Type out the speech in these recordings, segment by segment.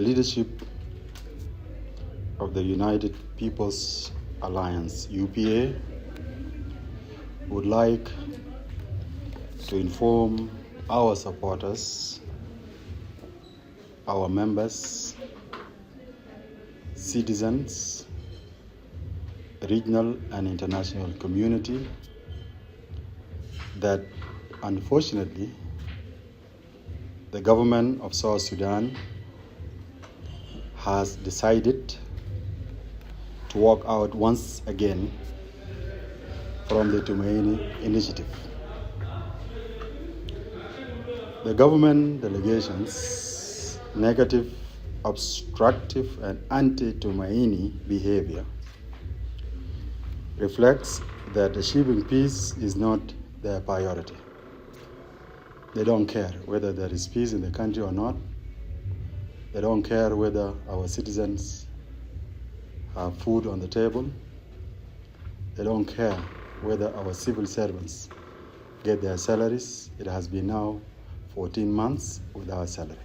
leadership of the United People's Alliance, UPA, would like to inform our supporters, our members, citizens, regional and international community that unfortunately the government of South Sudan has decided to walk out once again from the Tumaini initiative. The government delegations' negative, obstructive, and anti-Tumaini behavior reflects that achieving peace is not their priority. They don't care whether there is peace in the country or not. They don't care whether our citizens have food on the table. They don't care whether our civil servants get their salaries. It has been now 14 months without salary.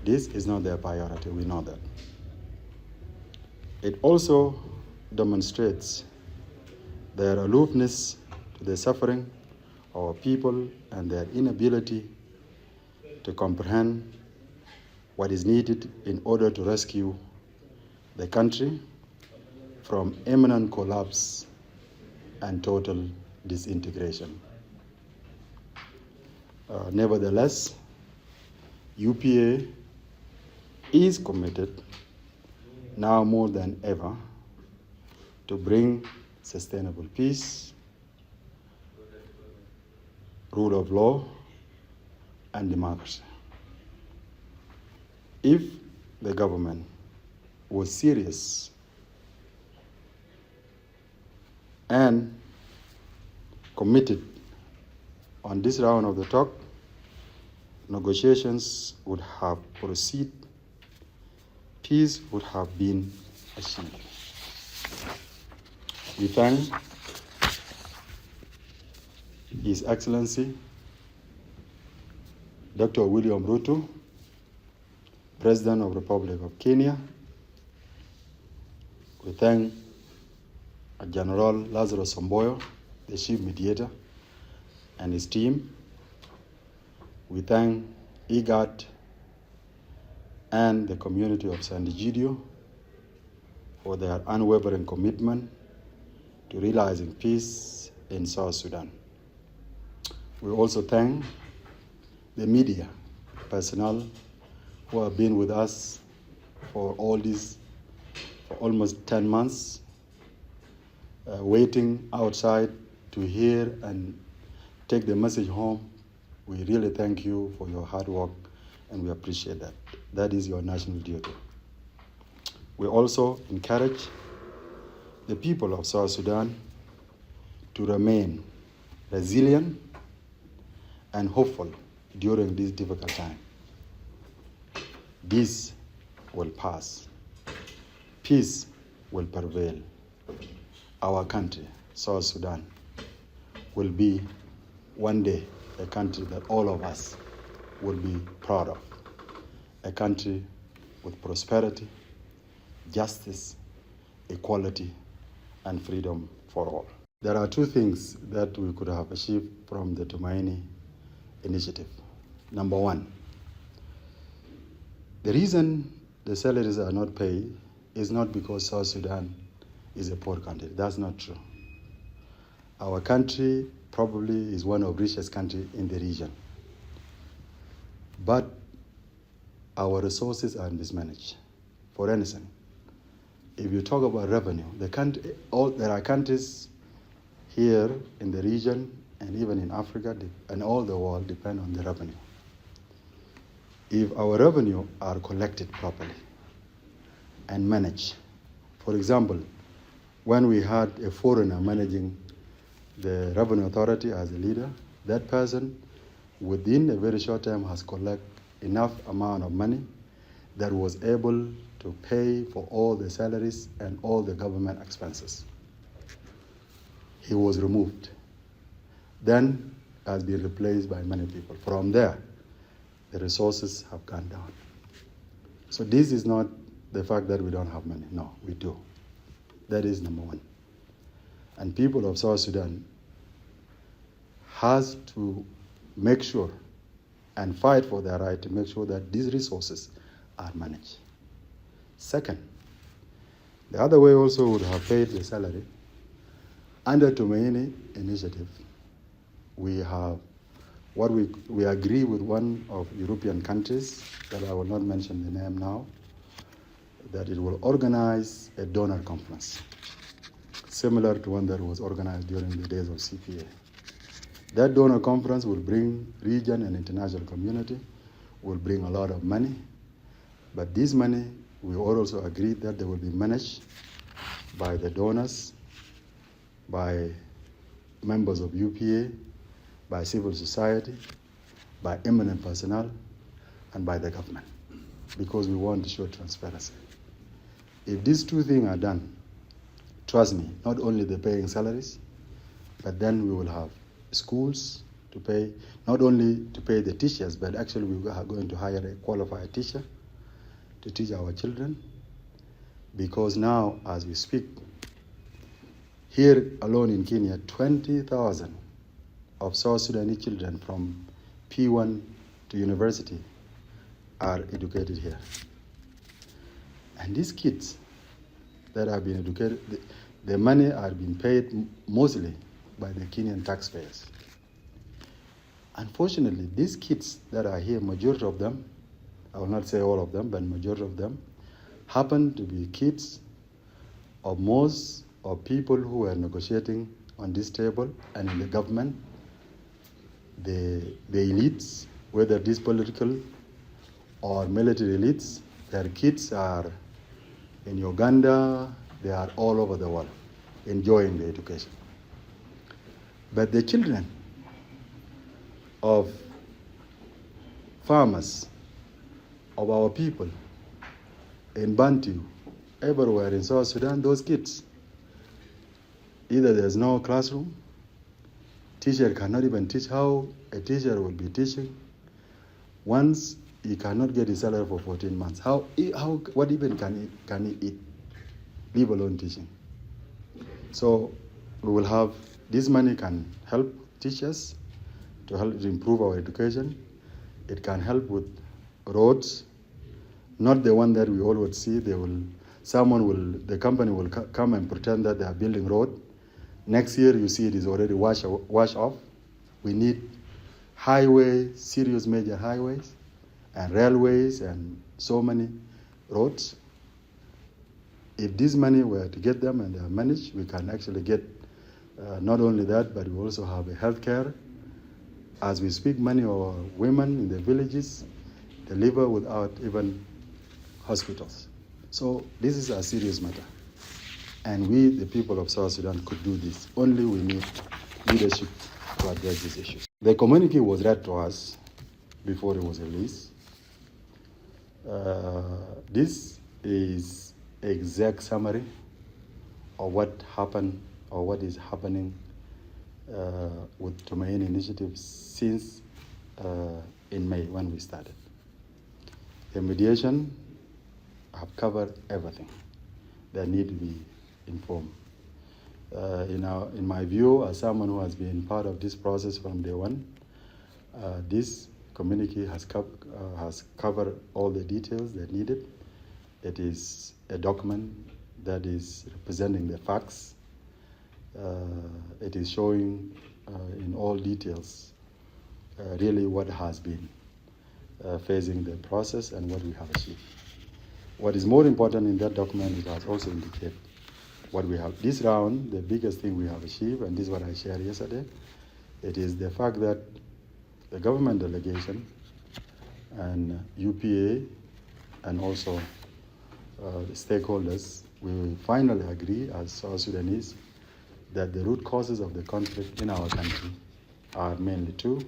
This is not their priority, we know that. It also demonstrates their aloofness to the suffering of our people and their inability to comprehend what is needed in order to rescue the country from imminent collapse and total disintegration. Nevertheless, UPA is committed now more than ever to bring sustainable peace, rule of law, and democracy. If the government was serious and committed on this round of the talk, negotiations would have proceeded, peace would have been achieved. We thank His Excellency Dr. William Ruto, President of the Republic of Kenya. We thank General Lazarus Somboyo, the Chief Mediator, and his team. We thank IGAD and the community of San Egidio for their unwavering commitment to realizing peace in South Sudan. We also thank the media personnel who have been with us for almost 10 months, waiting outside to hear and take the message home. We really thank you for your hard work, and we appreciate that. That is your national duty. We also encourage the people of South Sudan to remain resilient and hopeful during this difficult time. This will pass. Peace will prevail. Our country, South Sudan, will be one day a country that all of us will be proud of. A country with prosperity, justice, equality, and freedom for all. There are two things that we could have achieved from the Tumaini initiative. Number one, the reason the salaries are not paid is not because South Sudan is a poor country. That's not true. Our country probably is one of the richest countries in the region. But our resources are mismanaged. For instance, if you talk about revenue, there are countries here in the region and even in Africa and all the world depend on the revenue. If our revenue are collected properly and managed, for example, when we had a foreigner managing the revenue authority as a leader, that person within a very short time has collected enough amount of money that was able to pay for all the salaries and all the government expenses. He was removed. Then has been replaced by many people. From there, the resources have gone down. So this is not the fact that we don't have money. No, we do. That is number one. And people of South Sudan has to make sure and fight for their right to make sure that these resources are managed. Second, the other way also would have paid the salary. Under Tumaini initiative, we have what we agree with one of European countries that I will not mention the name now, that it will organize a donor conference, similar to one that was organized during the days of CPA. That donor conference will bring region and international community, will bring a lot of money, but this money, we also agreed that they will be managed by the donors, by members of UPA, by civil society, by eminent personnel, and by the government, because we want to show transparency. If these two things are done, trust me, not only the paying salaries, but then we will have schools to pay, not only to pay the teachers, but actually we are going to hire a qualified teacher to teach our children, because now, as we speak, here alone in Kenya, 20,000 of South Sudanese children from P1 to university are educated here. And these kids that have been educated, the money are being paid mostly by the Kenyan taxpayers. Unfortunately, these kids that are here, majority of them, I will not say all of them, but majority of them, happen to be kids of most of people who are negotiating on this table and in the government, the elites, whether these political or military elites, their kids are in Uganda, they are all over the world enjoying the education. But the children of farmers, of our people in Bantu, everywhere in South Sudan, those kids, either there's no classroom, teacher cannot even teach how a teacher will be teaching. Once he cannot get his salary for 14 months, what even can he eat, leave alone teaching? So we will have, this money can help teachers to help to improve our education. It can help with roads, not the one that we always see. The company will come and pretend that they are building road. Next year, you see it is already washed off. We need highways, serious major highways, and railways, and so many roads. If this money were to get them and they are managed, we can actually get not only that, but we also have a healthcare. As we speak, many of our women in the villages deliver without even hospitals. So this is a serious matter. And we, the people of South Sudan, could do this. Only we need leadership to address these issues. The communique was read to us before it was released. This is an exact summary of what happened or what is happening with Tumaini initiative since in May when we started. The mediation have covered everything that need to be informed. In my view, as someone who has been part of this process from day one, this communique has covered all the details that needed. It is a document that is representing the facts. It is showing in all details really what has been facing the process and what we have achieved. What is more important in that document, it has also indicated what we have. This round, the biggest thing we have achieved, and this is what I shared yesterday, it is the fact that the government delegation and UPA and also the stakeholders, we will finally agree as South Sudanese that the root causes of the conflict in our country are mainly two: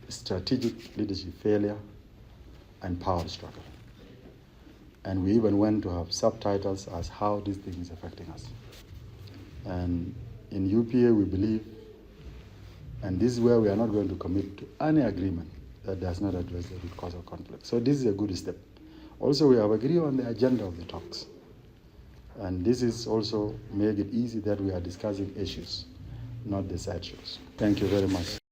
strategic leadership failure and power struggle. And we even went to have subtitles as how this thing is affecting us. And in UPA, we believe, and this is where we are not going to commit to any agreement that does not address the root cause of conflict. So this is a good step. Also, we have agreed on the agenda of the talks. And this is also make it easy that we are discussing issues, not the sad issues. Thank you very much.